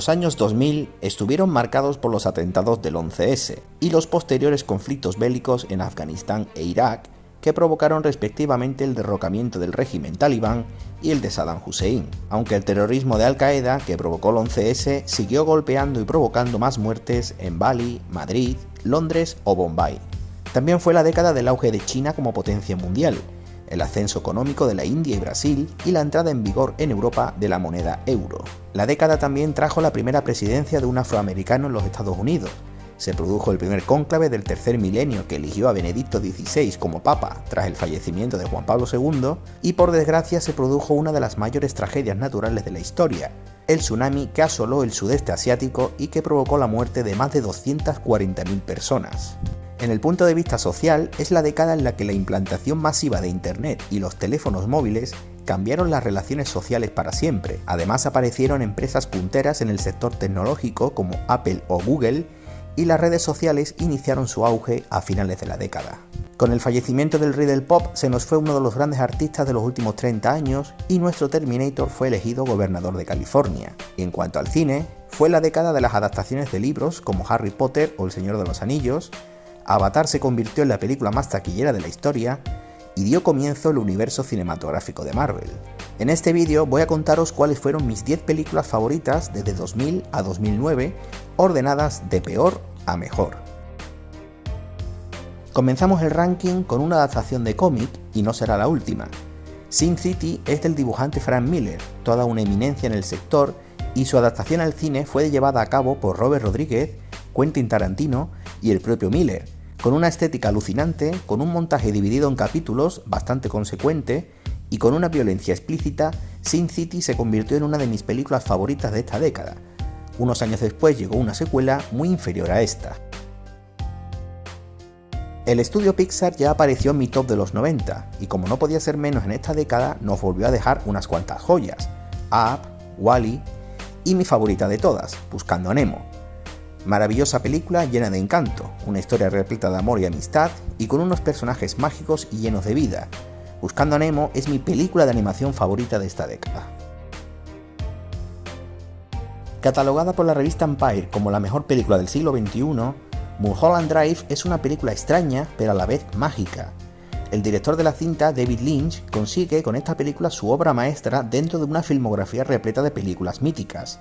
Los años 2000 estuvieron marcados por los atentados del 11S y los posteriores conflictos bélicos en Afganistán e Irak, que provocaron respectivamente el derrocamiento del régimen talibán y el de Saddam Hussein, aunque el terrorismo de Al-Qaeda que provocó el 11S siguió golpeando y provocando más muertes en Bali, Madrid, Londres o Bombay. También fue la década del auge de China como potencia mundial, el ascenso económico de la India y Brasil y la entrada en vigor en Europa de la moneda euro. La década también trajo la primera presidencia de un afroamericano en los Estados Unidos. Se produjo el primer cónclave del tercer milenio que eligió a Benedicto XVI como papa tras el fallecimiento de Juan Pablo II, y por desgracia se produjo una de las mayores tragedias naturales de la historia, el tsunami que asoló el sudeste asiático y que provocó la muerte de más de 240.000 personas. En el punto de vista social, es la década en la que la implantación masiva de Internet y los teléfonos móviles cambiaron las relaciones sociales para siempre. Además aparecieron empresas punteras en el sector tecnológico como Apple o Google, y las redes sociales iniciaron su auge a finales de la década. Con el fallecimiento del rey del pop se nos fue uno de los grandes artistas de los últimos 30 años y nuestro Terminator fue elegido gobernador de California. Y en cuanto al cine, fue la década de las adaptaciones de libros como Harry Potter o El Señor de los Anillos. Avatar se convirtió en la película más taquillera de la historia y dio comienzo el universo cinematográfico de Marvel. En este vídeo voy a contaros cuáles fueron mis 10 películas favoritas desde 2000 a 2009, ordenadas de peor a mejor. Comenzamos el ranking con una adaptación de cómic, y no será la última. Sin City es del dibujante Frank Miller, toda una eminencia en el sector, y su adaptación al cine fue llevada a cabo por Robert Rodríguez, Quentin Tarantino y el propio Miller, con una estética alucinante, con un montaje dividido en capítulos bastante consecuente y con una violencia explícita. Sin City se convirtió en una de mis películas favoritas de esta década. Unos años después llegó una secuela muy inferior a esta. El estudio Pixar ya apareció en mi top de los 90, y como no podía ser menos en esta década, nos volvió a dejar unas cuantas joyas: Up, Wall-E y mi favorita de todas, Buscando a Nemo. Maravillosa película llena de encanto, una historia repleta de amor y amistad y con unos personajes mágicos y llenos de vida. Buscando a Nemo es mi película de animación favorita de esta década. Catalogada por la revista Empire como la mejor película del siglo XXI, Mulholland Drive es una película extraña pero a la vez mágica. El director de la cinta, David Lynch, consigue con esta película su obra maestra dentro de una filmografía repleta de películas míticas.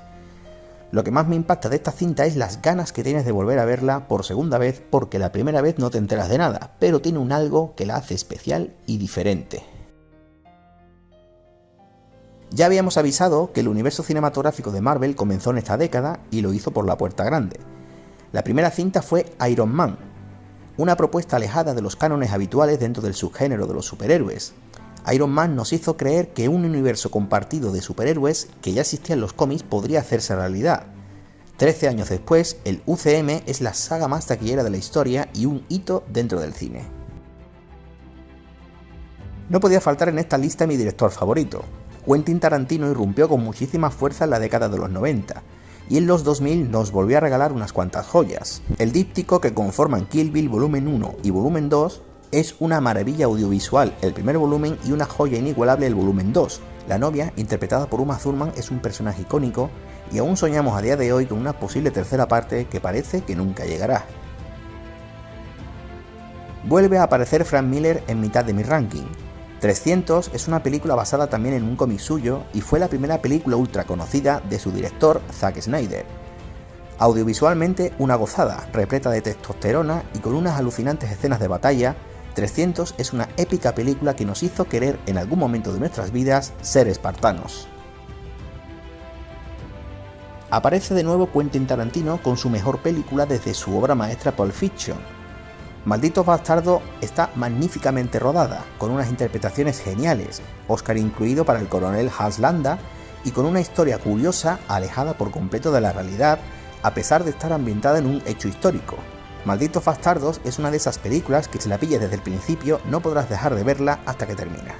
Lo que más me impacta de esta cinta es las ganas que tienes de volver a verla por segunda vez, porque la primera vez no te enteras de nada, pero tiene un algo que la hace especial y diferente. Ya habíamos avisado que el universo cinematográfico de Marvel comenzó en esta década y lo hizo por la puerta grande. La primera cinta fue Iron Man, una propuesta alejada de los cánones habituales dentro del subgénero de los superhéroes. Iron Man nos hizo creer que un universo compartido de superhéroes que ya existía en los cómics podría hacerse realidad. 13 años después, el UCM es la saga más taquillera de la historia y un hito dentro del cine. No podía faltar en esta lista mi director favorito. Quentin Tarantino irrumpió con muchísima fuerza en la década de los 90, y en los 2000 nos volvió a regalar unas cuantas joyas. El díptico que conforman Kill Bill Volumen 1 y Volumen 2 es una maravilla audiovisual el primer volumen y una joya inigualable el volumen 2. La novia, interpretada por Uma Thurman, es un personaje icónico y aún soñamos a día de hoy con una posible tercera parte que parece que nunca llegará. Vuelve a aparecer Frank Miller en mitad de mi ranking. 300 es una película basada también en un cómic suyo y fue la primera película ultra conocida de su director Zack Snyder. Audiovisualmente una gozada, repleta de testosterona y con unas alucinantes escenas de batalla. 300 es una épica película que nos hizo querer en algún momento de nuestras vidas ser espartanos. Aparece de nuevo Quentin Tarantino con su mejor película desde su obra maestra Pulp Fiction. Malditos Bastardos está magníficamente rodada, con unas interpretaciones geniales, Oscar incluido para el coronel Hans Landa, y con una historia curiosa alejada por completo de la realidad, a pesar de estar ambientada en un hecho histórico. Malditos Bastardos es una de esas películas que si la pillas desde el principio no podrás dejar de verla hasta que termina.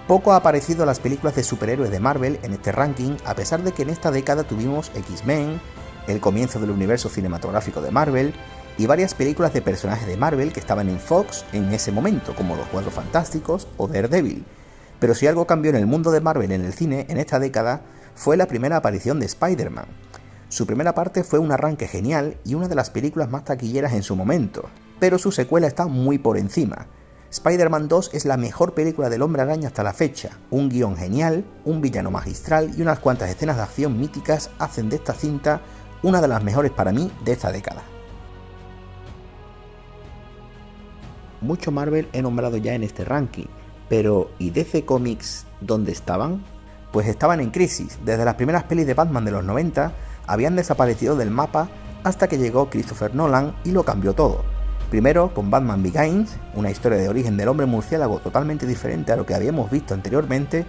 Poco ha aparecido las películas de superhéroes de Marvel en este ranking, a pesar de que en esta década tuvimos X-Men, el comienzo del universo cinematográfico de Marvel y varias películas de personajes de Marvel que estaban en Fox en ese momento, como Los Cuatro Fantásticos o Daredevil. Pero si algo cambió en el mundo de Marvel en el cine en esta década fue la primera aparición de Spider-Man. Su primera parte fue un arranque genial y una de las películas más taquilleras en su momento, pero su secuela está muy por encima. Spider-Man 2 es la mejor película del Hombre Araña hasta la fecha, un guión genial, un villano magistral y unas cuantas escenas de acción míticas hacen de esta cinta una de las mejores para mí de esta década. Mucho Marvel he nombrado ya en este ranking, pero ¿y DC Comics dónde estaban? Pues estaban en crisis. Desde las primeras pelis de Batman de los 90 habían desaparecido del mapa hasta que llegó Christopher Nolan y lo cambió todo. Primero con Batman Begins, una historia de origen del hombre murciélago totalmente diferente a lo que habíamos visto anteriormente,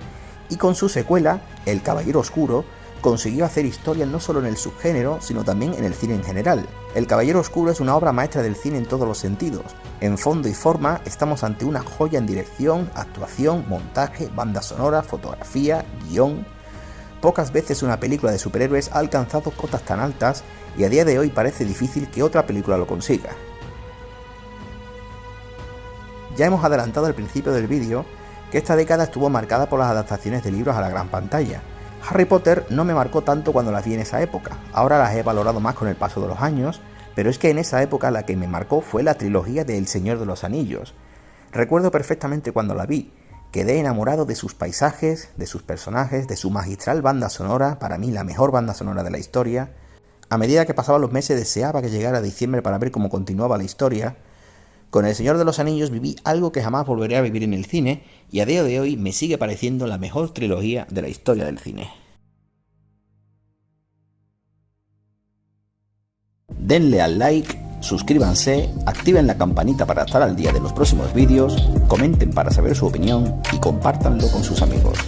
y con su secuela, El Caballero Oscuro, consiguió hacer historia no solo en el subgénero, sino también en el cine en general. El Caballero Oscuro es una obra maestra del cine en todos los sentidos. En fondo y forma estamos ante una joya en dirección, actuación, montaje, banda sonora, fotografía, guión. Pocas veces una película de superhéroes ha alcanzado cotas tan altas y a día de hoy parece difícil que otra película lo consiga. Ya hemos adelantado al principio del vídeo que esta década estuvo marcada por las adaptaciones de libros a la gran pantalla. Harry Potter no me marcó tanto cuando las vi en esa época, ahora las he valorado más con el paso de los años, pero es que en esa época la que me marcó fue la trilogía de El Señor de los Anillos. Recuerdo perfectamente cuando la vi, quedé enamorado de sus paisajes, de sus personajes, de su magistral banda sonora, para mí la mejor banda sonora de la historia. A medida que pasaban los meses deseaba que llegara diciembre para ver cómo continuaba la historia. Con El Señor de los Anillos viví algo que jamás volveré a vivir en el cine y a día de hoy me sigue pareciendo la mejor trilogía de la historia del cine. Denle al like, suscríbanse, activen la campanita para estar al día de los próximos vídeos, comenten para saber su opinión y compártanlo con sus amigos.